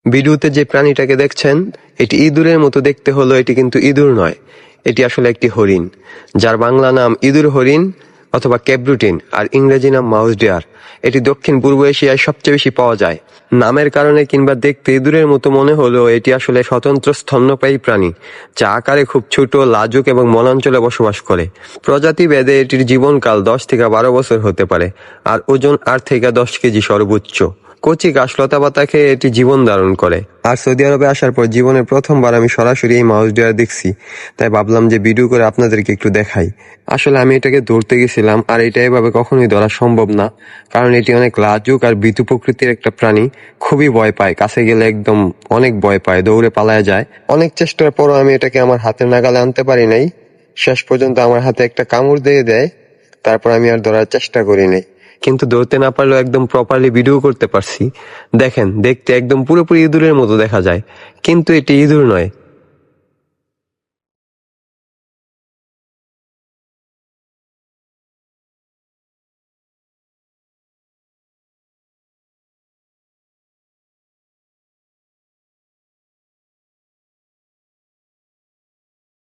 ভিডিওতে যে প্রাণীটাকে দেখছেন এটি ইঁদুরের মতো দেখতে হলো, এটি কিন্তু ইঁদুর নয়, এটি আসলে একটি হরিণ, যার বাংলা নাম ইঁদুর হরিণ অথবা ক্যাব্রুটিন আর ইংরেজি নাম মাউস ডিয়ার। এটি দক্ষিণ পূর্ব এশিয়ায় সবচেয়ে বেশি পাওয়া যায়। নামের কারণে কিংবা দেখতে ইঁদুরের মতো মনে হলেও এটি আসলে স্বতন্ত্র স্তন্যপায়ী প্রাণী, যা আকারে খুব ছোট, লাজুক এবং বনাঞ্চলে বসবাস করে। প্রজাতি ভেদে এটির জীবনকাল 10 থেকে 12 বছর হতে পারে আর ওজন 8 থেকে 10 কেজি সর্বোচ্চ। কচি ঘাস লতা পাতা খেয়ে এটি জীবন ধারণ করে। আর সৌদি আরবে আসার পর জীবনের প্রথমবার আমি সরাসরি এই মাউস ডিয়ার দেখছি, তাই ভাবলাম যে ভিডিও করে আপনাদেরকে একটু দেখাই। আসলে আমি এটাকে ধরতে গেছিলাম, আর এটা এভাবে কখনোই ধরা সম্ভব না, কারণ এটি অনেক লাজুক আর ভীতু প্রকৃতির একটা প্রাণী। খুবই ভয় পায়, কাছে গেলে একদম অনেক ভয় পায়, দৌড়ে পালায় যায়। অনেক চেষ্টার পরও আমি এটাকে আমার হাতের নাগালে আনতে পারি নাই। শেষ পর্যন্ত আমার হাতে একটা কামড় দিয়ে দেয়, তারপর আমি আর ধরার চেষ্টা করি নাই। কিন্তু ধরতে না পারলেও একদম প্রপারলি ভিডিও করতে পারছি। দেখেন, দেখতে একদম পুরোপুরি ইঁদুরের মতো দেখা যায়, কিন্তু এটি ইঁদুর নয়,